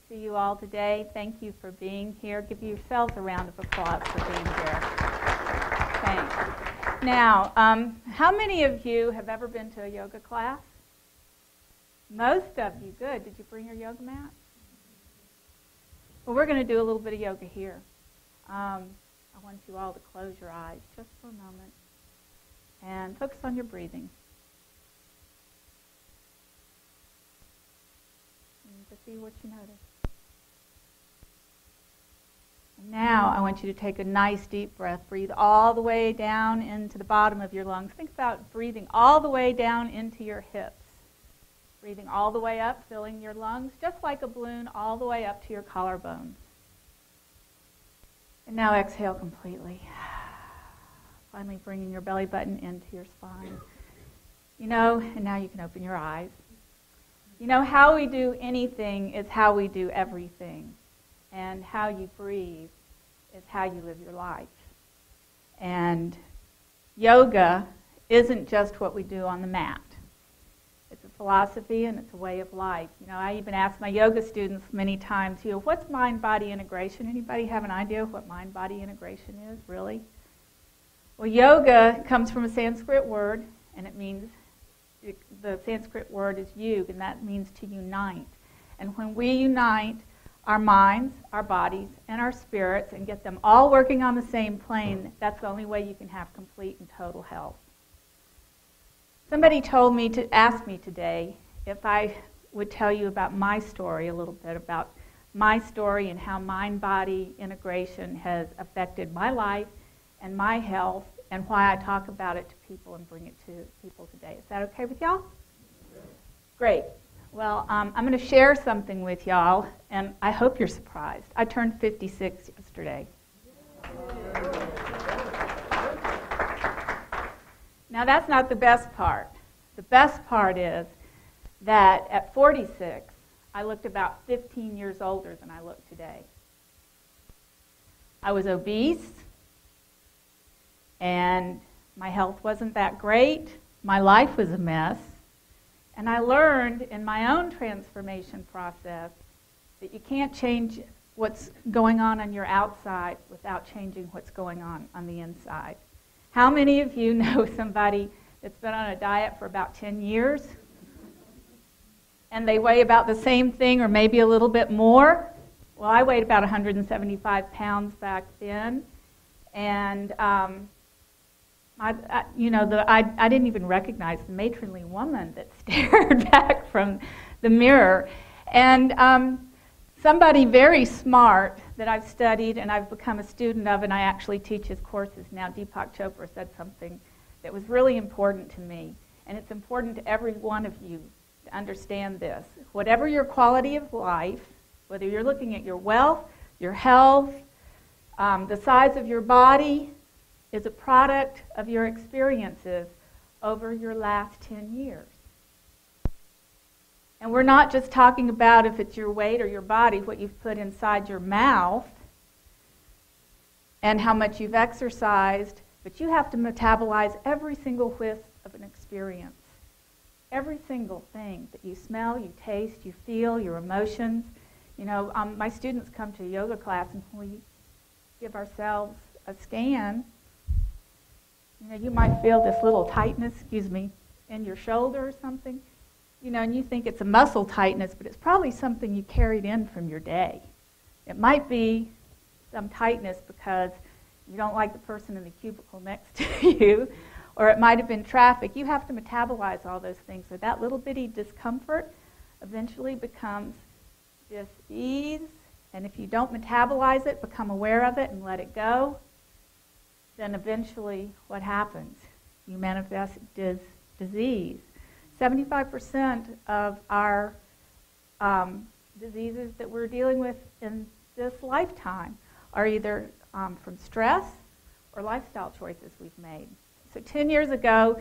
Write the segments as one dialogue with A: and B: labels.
A: see you all today. Thank you for being here. Give yourselves a round of applause for being here. Thanks. Now, how many of you have ever been to a yoga class? Most of you. Good. Did you bring your yoga mat? Well, we're going to do a little bit of yoga here. I want you all to close your eyes just for a moment and focus on your breathing. And to see what you notice. And now I want you to take a nice deep breath. Breathe all the way down into the bottom of your lungs. Think about breathing all the way down into your hips. Breathing all the way up, filling your lungs, just like a balloon, all the way up to your collarbones. And now exhale completely. Finally bringing your belly button into your spine. You know, and now you can open your eyes. You know, how we do anything is how we do everything. And how you breathe is how you live your life. And yoga isn't just what we do on the mat. It's a philosophy and it's a way of life. You know, I even ask my yoga students many times, what's mind-body integration? Anybody have an idea what mind-body integration is, really? Well, yoga comes from a Sanskrit word, and it means, the Sanskrit word is yug, and that means to unite. And when we unite our minds, our bodies, and our spirits, and get them all working on the same plane, that's the only way you can have complete and total health. Somebody asked me today if I would tell you about my story a little bit, about my story and how mind-body integration has affected my life and my health, and why I talk about it to people and bring it to people today. Is that okay with y'all? Great. Well, I'm going to share something with y'all, and I hope you're surprised. I turned 56 yesterday. Now, that's not the best part. The best part is that at 46, I looked about 15 years older than I look today. I was obese, and my health wasn't that great. My life was a mess. And I learned in my own transformation process that you can't change what's going on your outside without changing what's going on the inside. How many of you know somebody that's been on a diet for about 10 years and they weigh about the same thing or maybe a little bit more? Well, I weighed about 175 pounds back then, and I didn't even recognize the matronly woman that stared back from the mirror. And somebody very smart that I've studied and I've become a student of, and I actually teach his courses now, Deepak Chopra, said something that was really important to me. And it's important to every one of you to understand this. Whatever your quality of life, whether you're looking at your wealth, your health, the size of your body, is a product of your experiences over your last 10 years. And we're not just talking about if it's your weight or your body, what you've put inside your mouth and how much you've exercised, but you have to metabolize every single whiff of an experience. Every single thing that you smell, you taste, you feel, your emotions. You know, my students come to a yoga class, and when we give ourselves a scan, you know, you might feel this little tightness, in your shoulder or something. You know, and you think it's a muscle tightness, but it's probably something you carried in from your day. It might be some tightness because you don't like the person in the cubicle next to you, or it might have been traffic. You have to metabolize all those things. So that little bitty discomfort eventually becomes dis-ease, and if you don't metabolize it, become aware of it and let it go, then eventually what happens? You manifest disease. 75% of our diseases that we're dealing with in this lifetime are either from stress or lifestyle choices we've made. So 10 years ago,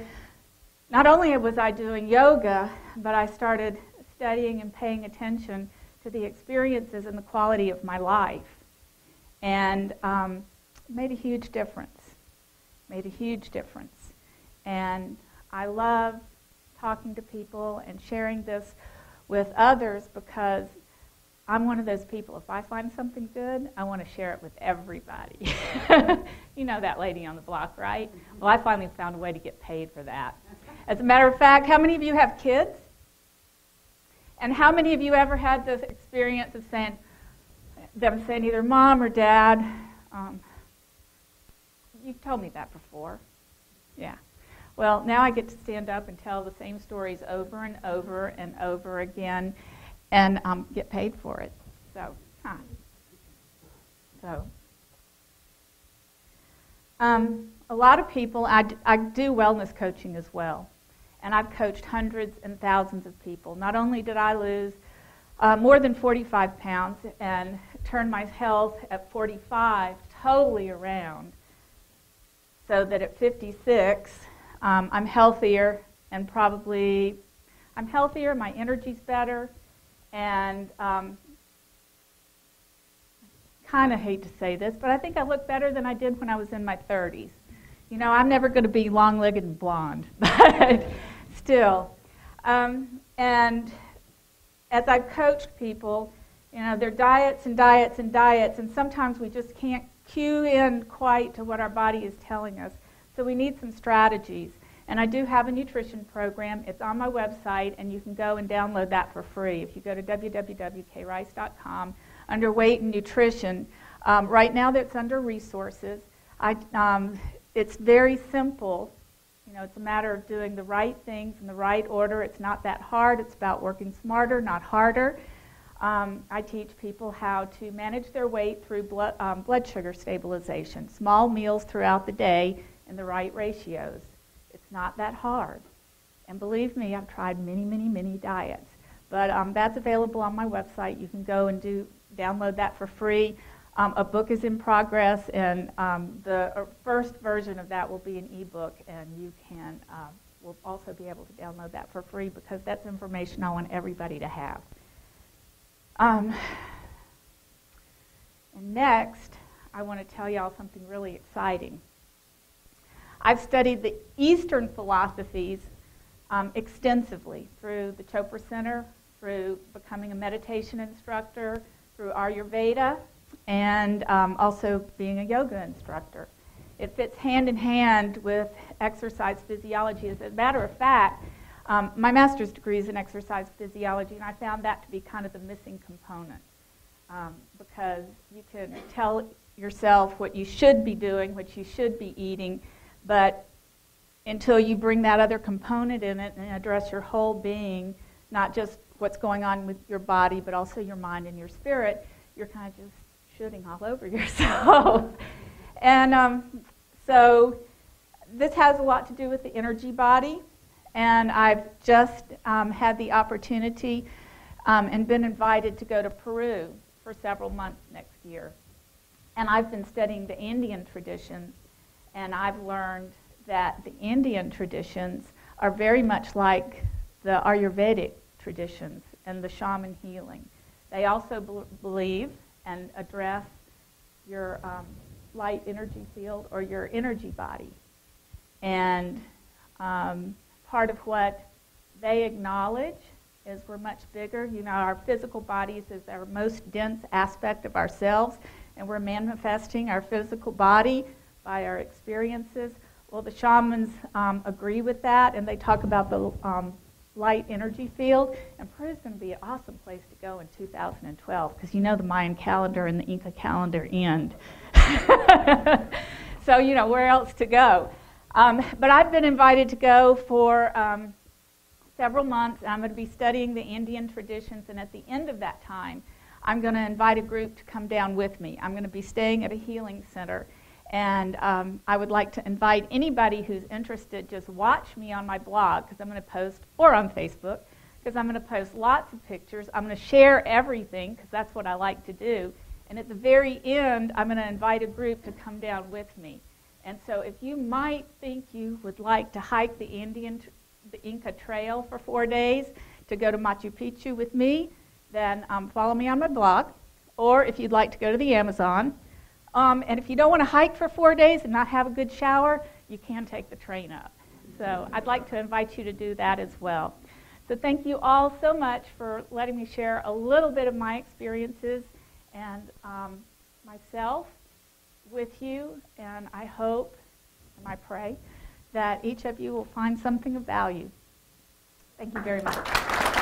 A: not only was I doing yoga, but I started studying and paying attention to the experiences and the quality of my life. And it made a huge difference. And I love talking to people and sharing this with others because I'm one of those people, if I find something good, I want to share it with everybody. You know that lady on the block, right? Well, I finally found a way to get paid for that. As a matter of fact, how many of you have kids? And how many of you ever had the experience of saying either mom or dad, you've told me that before. Yeah. Well, now I get to stand up and tell the same stories over and over and over again and get paid for it. So, a lot of people, I do wellness coaching as well. And I've coached hundreds and thousands of people. Not only did I lose more than 45 pounds and turn my health at 45 totally around, so that at 56, I'm healthier and I'm healthier, my energy's better, and kind of hate to say this, but I think I look better than I did when I was in my 30s. You know, I'm never going to be long-legged and blonde, but still. And as I've coached people, you know, their diets and diets and diets, and sometimes we just can't cue in quite to what our body is telling us. So we need some strategies. And I do have a nutrition program. It's on my website, and you can go and download that for free. If you go to www.krice.com, under weight and nutrition, right now that's under resources. It's very simple. You know, it's a matter of doing the right things in the right order. It's not that hard. It's about working smarter, not harder. I teach people how to manage their weight through blood sugar stabilization, small meals throughout the day in the right ratios. It's not that hard. And believe me, I've tried many, many, many diets. But that's available on my website. You can go and download that for free. A book is in progress, and the first version of that will be an ebook, and you will also be able to download that for free because that's information I want everybody to have. And next, I want to tell y'all something really exciting. I've studied the Eastern philosophies extensively through the Chopra Center, through becoming a meditation instructor, through Ayurveda, and also being a yoga instructor. It fits hand in hand with exercise physiology. As a matter of fact, my master's degree is in exercise physiology, and I found that to be kind of the missing component because you can tell yourself what you should be doing, what you should be eating, but until you bring that other component in it and address your whole being, not just what's going on with your body, but also your mind and your spirit, you're kind of just shooting all over yourself. And so this has a lot to do with the energy body, and I've just had the opportunity and been invited to go to Peru for several months next year. And I've been studying the Indian traditions, and I've learned that the Indian traditions are very much like the Ayurvedic traditions and the shaman healing. They also believe and address your light energy field or your energy body. And part of what they acknowledge is we're much bigger. You know, our physical bodies is our most dense aspect of ourselves, and we're manifesting our physical body by our experiences. Well, the shamans agree with that, and they talk about the light energy field. And Peru is going to be an awesome place to go in 2012 because you know the Mayan calendar and the Inca calendar end. So, you know, where else to go? But I've been invited to go for several months. I'm going to be studying the Indian traditions, and at the end of that time, I'm going to invite a group to come down with me. I'm going to be staying at a healing center. And I would like to invite anybody who's interested, just watch me on my blog, because I'm going to post, or on Facebook, because I'm going to post lots of pictures. I'm going to share everything, because that's what I like to do. And at the very end, I'm going to invite a group to come down with me. And so if you might think you would like to hike the Inca Trail for 4 days to go to Machu Picchu with me, then follow me on my blog. Or if you'd like to go to the Amazon, and if you don't want to hike for 4 days and not have a good shower, you can take the train up. So I'd like to invite you to do that as well. So thank you all so much for letting me share a little bit of my experiences and myself with you. And I hope and I pray that each of you will find something of value. Thank you very much.